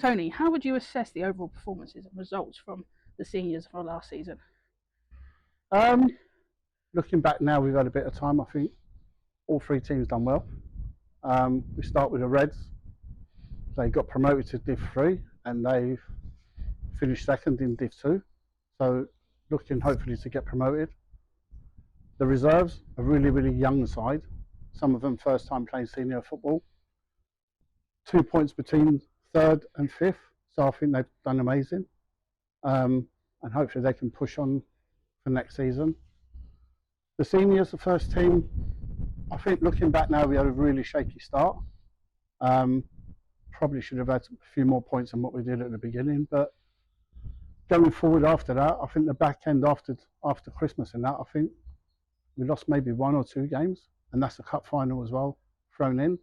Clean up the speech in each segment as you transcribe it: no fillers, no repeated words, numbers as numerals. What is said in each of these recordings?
Tony, how would you assess the overall performances and results from the seniors for last season? Um, Looking back now, we've had a bit of time. I think all three teams done well. We start with the Reds. They got promoted to Div 3 and they finished second in Div 2. So looking hopefully to get promoted. The reserves, a really, really young side. Some of them first time playing senior football. 2 points between third and fifth. So I think they've done amazing. And hopefully they can push on for next season. The seniors, the first team, I think looking back now, we had a really shaky start. Probably should have had a few more points than what we did at the beginning, but going forward after that, I think the back end after Christmas and that, I think we lost maybe 1 or 2 games, and that's the cup final as well thrown in.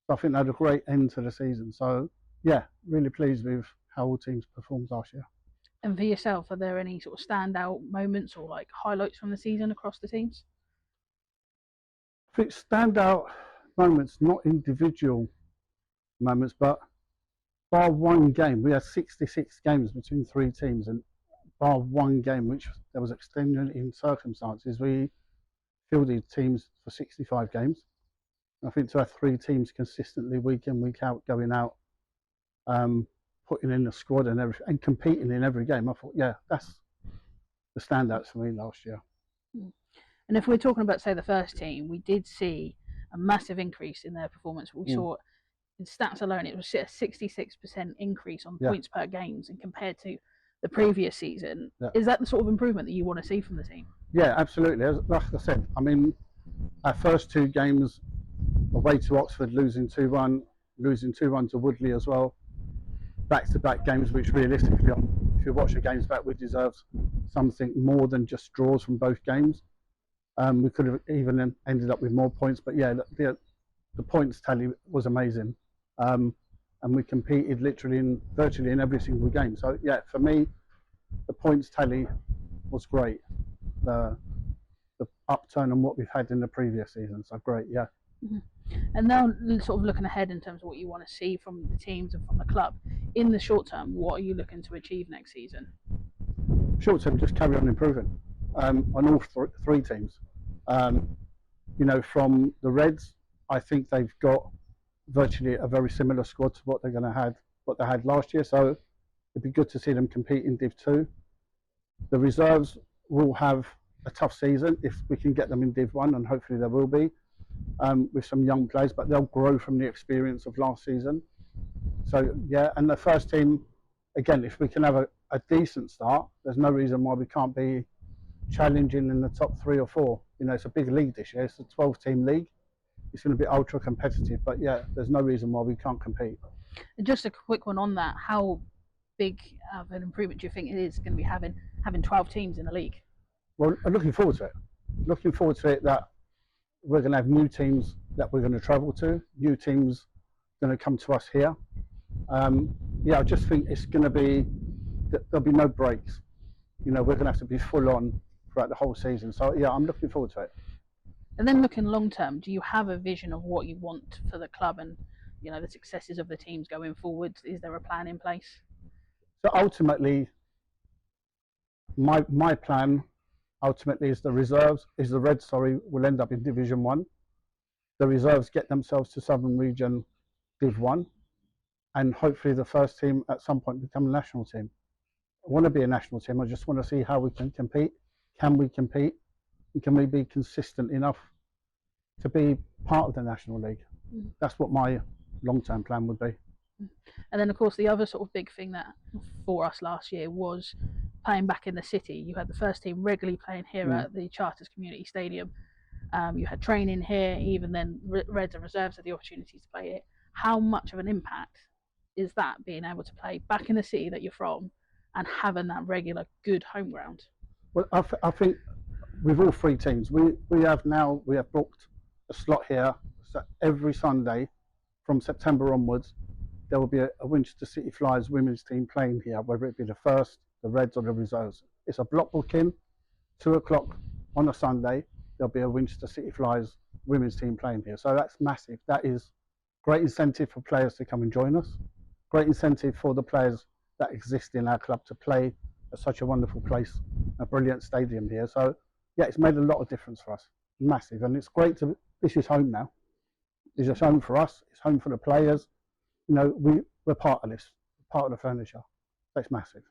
So I think they had a great end to the season. So yeah, really pleased with how all teams performed last year. And for yourself, are there any sort of standout moments or like highlights from the season across the teams? I think standout moments, not individual moments, but bar one game, we had 66 games between 3 teams, and bar one game, which there was extenuating circumstances, we fielded teams for 65 games. I think to have 3 teams consistently week in, week out, going out, putting in the squad and everything, and competing in every game, I thought, yeah, that's the standouts for me last year. And if we're talking about, say, the first team, we did see a massive increase in their performance. We saw in stats alone, it was a 66% increase on points per games, and compared to the previous season. Is that the sort of improvement that you want to see from the team? Yeah, absolutely. Like I said, I mean, our first 2 games away to Oxford, losing 2-1, losing 2-1 to Woodley as well. Back-to-back games, which realistically, if you watch the games back, we deserved something more than just draws from both games. We could have even ended up with more points, but yeah, the points tally was amazing. And we competed virtually in every single game. So yeah, for me, the points tally was great. The upturn on what we've had in the previous season, so great, yeah. And now, sort of looking ahead in terms of what you want to see from the teams and from the club, in the short term, what are you looking to achieve next season? Short term, just carry on improving on all 3 teams. You know, from the Reds, I think they've got virtually a very similar squad to what they're going to have, what they had last year. So it'd be good to see them compete in Div 2. The reserves will have a tough season if we can get them in Div 1, and hopefully there will be, with some young players, but they'll grow from the experience of last season. So yeah, and the first team, again, if we can have a decent start, there's no reason why we can't be challenging in the top 3 or 4. You know, it's a big league this year. It's a 12-team league. It's going to be ultra competitive, but yeah, there's no reason why we can't compete. And just a quick one on that: how big of an improvement do you think it is going to be having 12 teams in the league? Well, I'm looking forward to it. Looking forward to it that we're going to have new teams that we're going to travel to, new teams going to come to us here. Yeah, I just think it's going to be, there'll be no breaks. You know, we're going to have to be full on throughout the whole season. So yeah, I'm looking forward to it. And then looking long term, do you have a vision of what you want for the club and, you know, the successes of the teams going forward? Is there a plan in place? So ultimately, my plan ultimately is the Reds will end up in Division 1. The reserves get themselves to Southern Region Div 1, and hopefully the first team at some point become a national team. I want to be a national team. I just want to see how we can compete. Can we compete? And can we be consistent enough to be part of the National League? That's what my long-term plan would be. And then, of course, the other sort of big thing that for us last year was playing back in the city. You had the first team regularly playing here at the Charters Community Stadium. You had training here, even then Reds and Reserves had the opportunity to play it. How much of an impact is that, being able to play back in the city that you're from and having that regular good home ground? Well, I think with all 3 teams, we have booked a slot here. So every Sunday from September onwards, there will be a Winchester City Flyers women's team playing here, whether it be the first, the Reds or the Reserves. It's a block booking, 2 o'clock on a Sunday, there'll be a Winchester City Flyers women's team playing here. So that's massive. That is great incentive for players to come and join us. great incentive for the players that exist in our club to play at such a wonderful place, a brilliant stadium here. So yeah, it's made a lot of difference for us, massive, and it's great to. This is home now. This is home for us. It's home for the players. You know, we're part of this, part of the furniture. That's massive.